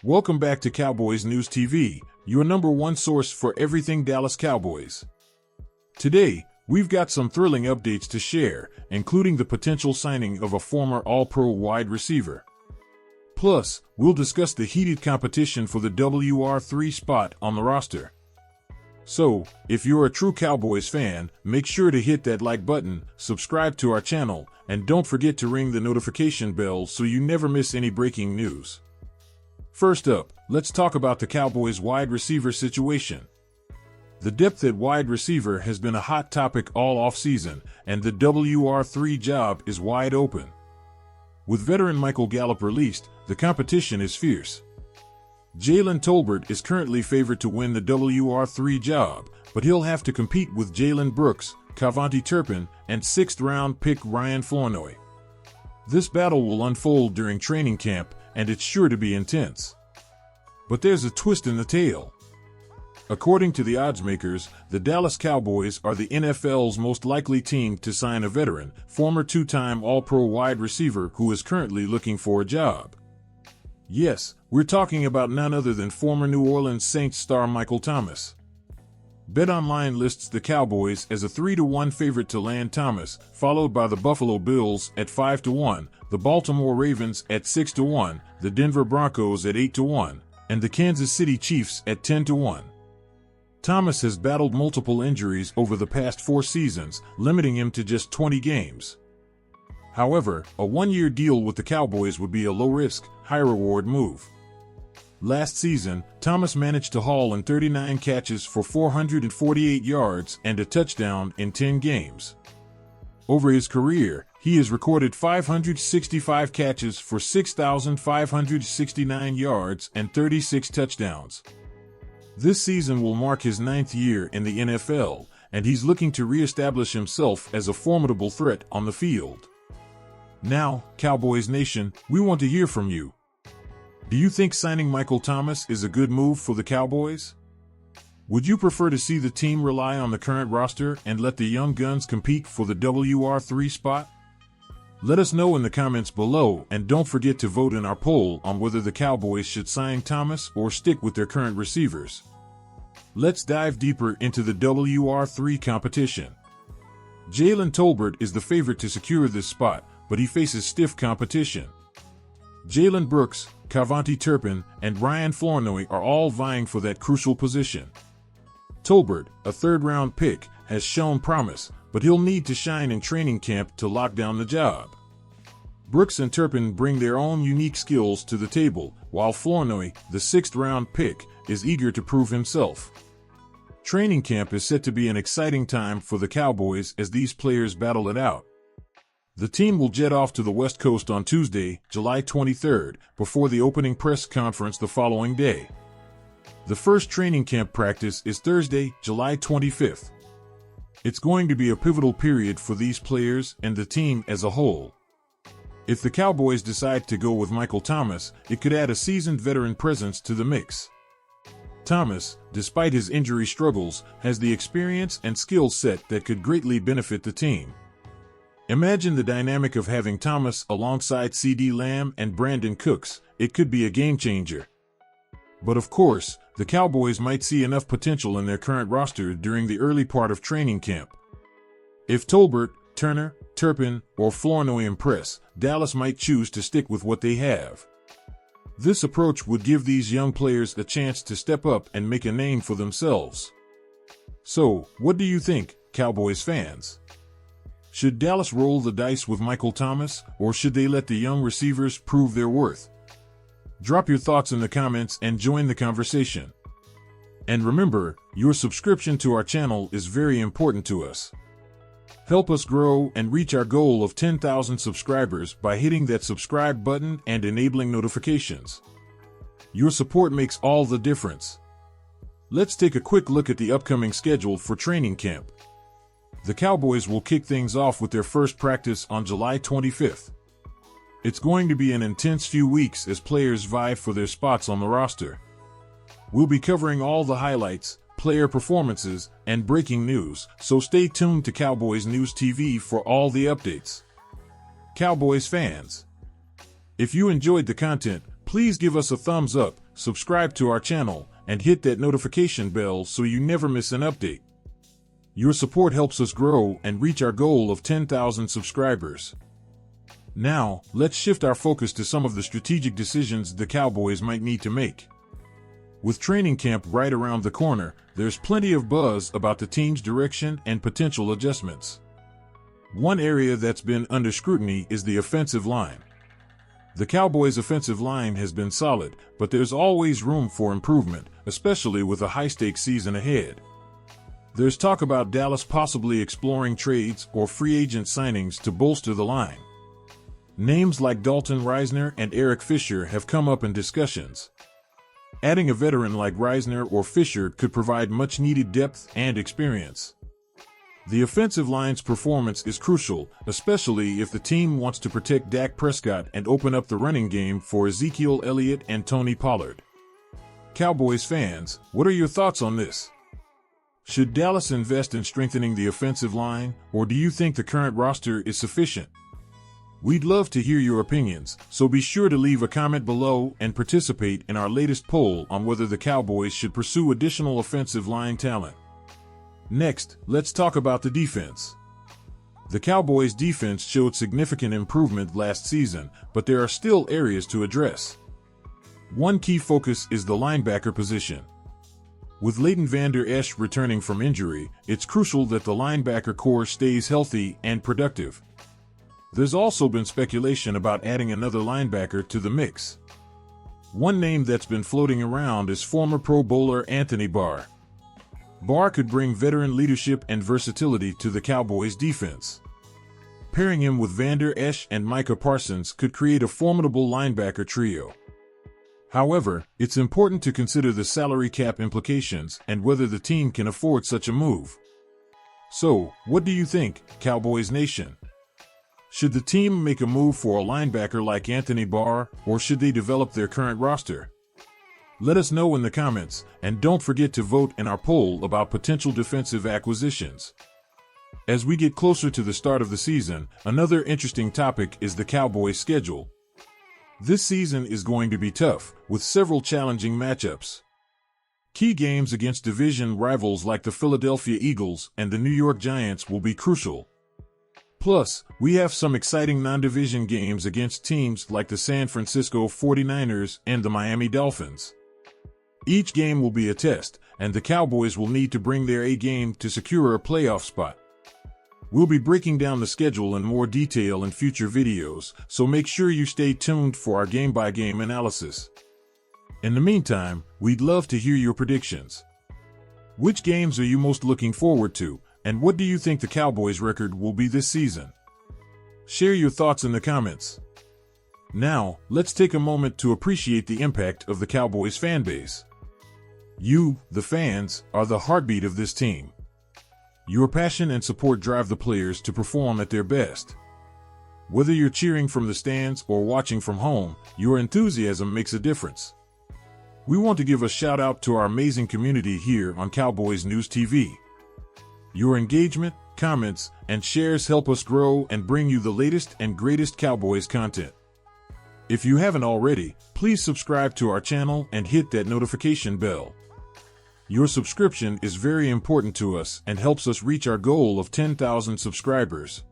Welcome back to Cowboys News TV, your #1 source for everything Dallas Cowboys. Today, we've got some thrilling updates to share, including the potential signing of a former All-Pro wide receiver. Plus, we'll discuss the heated competition for the WR3 spot on the roster. So, if you're a true Cowboys fan, make sure to hit that like button, subscribe to our channel, and don't forget to ring the notification bell so you never miss any breaking news. First up, let's talk about the Cowboys wide receiver situation. The depth at wide receiver has been a hot topic all offseason, and the WR3 job is wide open. With veteran Michael Gallup released, the competition is fierce. Jalen Tolbert is currently favored to win the WR3 job, but he'll have to compete with Jalen Brooks, Cavante Turpin, and 6th-round pick Ryan Flournoy. This battle will unfold during training camp, and it's sure to be intense. But there's a twist in the tale. According to the oddsmakers, the Dallas Cowboys are the NFL's most likely team to sign a veteran, former two-time All-Pro wide receiver who is currently looking for a job. Yes, we're talking about none other than former New Orleans Saints star Michael Thomas. BetOnline lists the Cowboys as a 3-1 favorite to land Thomas, followed by the Buffalo Bills at 5-1, the Baltimore Ravens at 6-1, the Denver Broncos at 8-1, and the Kansas City Chiefs at 10-1. Thomas has battled multiple injuries over the past 4 seasons, limiting him to just 20 games. However, a one-year deal with the Cowboys would be a low-risk, high-reward move. Last season, Thomas managed to haul in 39 catches for 448 yards and a touchdown in 10 games. Over his career, he has recorded 565 catches for 6,569 yards and 36 touchdowns. This season will mark his 9th year in the NFL, and he's looking to reestablish himself as a formidable threat on the field. Now, Cowboys Nation, we want to hear from you. Do you think signing Michael Thomas is a good move for the Cowboys? Would you prefer to see the team rely on the current roster and let the young guns compete for the WR3 spot? Let us know in the comments below, and don't forget to vote in our poll on whether the Cowboys should sign Thomas or stick with their current receivers. Let's dive deeper into the WR3 competition. Jalen Tolbert is the favorite to secure this spot, but he faces stiff competition. Jalen Brooks, Cavante Turpin, and Ryan Flournoy are all vying for that crucial position. Tolbert, a 3rd-round pick, has shown promise, but he'll need to shine in training camp to lock down the job. Brooks and Turpin bring their own unique skills to the table, while Flournoy, the 6th-round pick, is eager to prove himself. Training camp is set to be an exciting time for the Cowboys as these players battle it out. The team will jet off to the West Coast on Tuesday, July 23rd, before the opening press conference the following day. The first training camp practice is Thursday, July 25th. It's going to be a pivotal period for these players and the team as a whole. If the Cowboys decide to go with Michael Thomas, it could add a seasoned veteran presence to the mix. Thomas, despite his injury struggles, has the experience and skill set that could greatly benefit the team. Imagine the dynamic of having Thomas alongside CeeDee Lamb and Brandon Cooks. It could be a game changer. But of course, the Cowboys might see enough potential in their current roster during the early part of training camp. If Tolbert, Turner, Turpin, or Flournoy impress, Dallas might choose to stick with what they have. This approach would give these young players a chance to step up and make a name for themselves. So, what do you think, Cowboys fans? Should Dallas roll the dice with Michael Thomas, or should they let the young receivers prove their worth? Drop your thoughts in the comments and join the conversation. And remember, your subscription to our channel is very important to us. Help us grow and reach our goal of 10,000 subscribers by hitting that subscribe button and enabling notifications. Your support makes all the difference. Let's take a quick look at the upcoming schedule for training camp. The Cowboys will kick things off with their first practice on July 25th. It's going to be an intense few weeks as players vie for their spots on the roster. We'll be covering all the highlights, player performances, and breaking news, so stay tuned to Cowboys News TV for all the updates. Cowboys fans, if you enjoyed the content, please give us a thumbs up, subscribe to our channel, and hit that notification bell so you never miss an update. Your support helps us grow and reach our goal of 10,000 subscribers. Now, let's shift our focus to some of the strategic decisions the Cowboys might need to make. With training camp right around the corner, there's plenty of buzz about the team's direction and potential adjustments. One area that's been under scrutiny is the offensive line. The Cowboys' offensive line has been solid, but there's always room for improvement, especially with a high-stakes season ahead. There's talk about Dallas possibly exploring trades or free agent signings to bolster the line. Names like Dalton Risner and Eric Fisher have come up in discussions. Adding a veteran like Risner or Fisher could provide much-needed depth and experience. The offensive line's performance is crucial, especially if the team wants to protect Dak Prescott and open up the running game for Ezekiel Elliott and Tony Pollard. Cowboys fans, what are your thoughts on this? Should Dallas invest in strengthening the offensive line, or do you think the current roster is sufficient? We'd love to hear your opinions, so be sure to leave a comment below and participate in our latest poll on whether the Cowboys should pursue additional offensive line talent. Next, let's talk about the defense. The Cowboys' defense showed significant improvement last season, but there are still areas to address. One key focus is the linebacker position. With Leighton Vander Esch returning from injury, it's crucial that the linebacker core stays healthy and productive. There's also been speculation about adding another linebacker to the mix. One name that's been floating around is former Pro Bowler Anthony Barr. Barr could bring veteran leadership and versatility to the Cowboys' defense. Pairing him with Vander Esch and Micah Parsons could create a formidable linebacker trio. However, it's important to consider the salary cap implications and whether the team can afford such a move. So, what do you think, Cowboys Nation? Should the team make a move for a linebacker like Anthony Barr, or should they develop their current roster? Let us know in the comments, and don't forget to vote in our poll about potential defensive acquisitions. As we get closer to the start of the season, another interesting topic is the Cowboys' schedule. This season is going to be tough, with several challenging matchups. Key games against division rivals like the Philadelphia Eagles and the New York Giants will be crucial. Plus, we have some exciting non-division games against teams like the San Francisco 49ers and the Miami Dolphins. Each game will be a test, and the Cowboys will need to bring their A game to secure a playoff spot. We'll be breaking down the schedule in more detail in future videos, so make sure you stay tuned for our game-by-game analysis. In the meantime, we'd love to hear your predictions. Which games are you most looking forward to, and what do you think the Cowboys' record will be this season? Share your thoughts in the comments. Now, let's take a moment to appreciate the impact of the Cowboys fanbase. You, the fans, are the heartbeat of this team. Your passion and support drive the players to perform at their best. Whether you're cheering from the stands or watching from home, your enthusiasm makes a difference. We want to give a shout out to our amazing community here on Cowboys News TV. Your engagement, comments, and shares help us grow and bring you the latest and greatest Cowboys content. If you haven't already, please subscribe to our channel and hit that notification bell. Your subscription is very important to us and helps us reach our goal of 10,000 subscribers.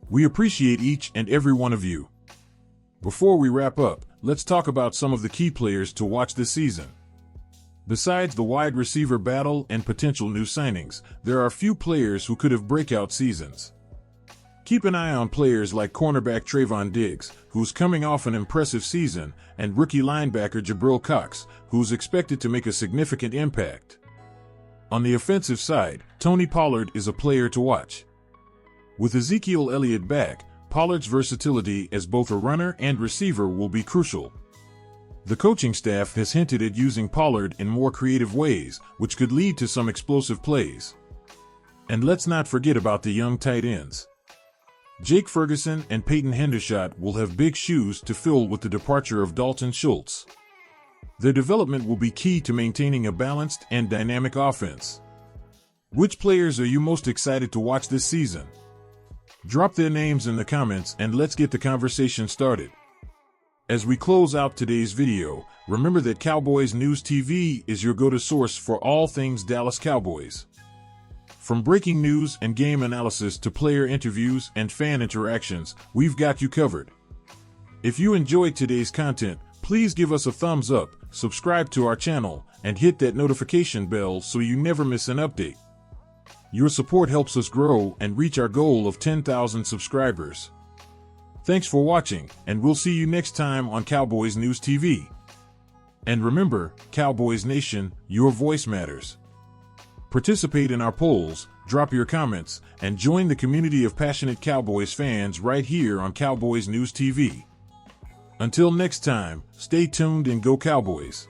We appreciate each and every one of you. Before we wrap up, let's talk about some of the key players to watch this season. Besides the wide receiver battle and potential new signings, there are a few players who could have breakout seasons. Keep an eye on players like cornerback Trayvon Diggs, who's coming off an impressive season, and rookie linebacker Jabril Cox, who's expected to make a significant impact. On the offensive side, Tony Pollard is a player to watch. With Ezekiel Elliott back, Pollard's versatility as both a runner and receiver will be crucial. The coaching staff has hinted at using Pollard in more creative ways, which could lead to some explosive plays. And let's not forget about the young tight ends. Jake Ferguson and Peyton Hendershot will have big shoes to fill with the departure of Dalton Schultz. Their development will be key to maintaining a balanced and dynamic offense. Which players are you most excited to watch this season? Drop their names in the comments and let's get the conversation started. As we close out today's video, remember that Cowboys News TV is your go-to source for all things Dallas Cowboys. From breaking news and game analysis to player interviews and fan interactions, we've got you covered. If you enjoyed today's content, please give us a thumbs up, subscribe to our channel, and hit that notification bell so you never miss an update. Your support helps us grow and reach our goal of 10,000 subscribers. Thanks for watching, and we'll see you next time on Cowboys News TV. And remember, Cowboys Nation, your voice matters. Participate in our polls, drop your comments, and join the community of passionate Cowboys fans right here on Cowboys News TV. Until next time, stay tuned and go Cowboys.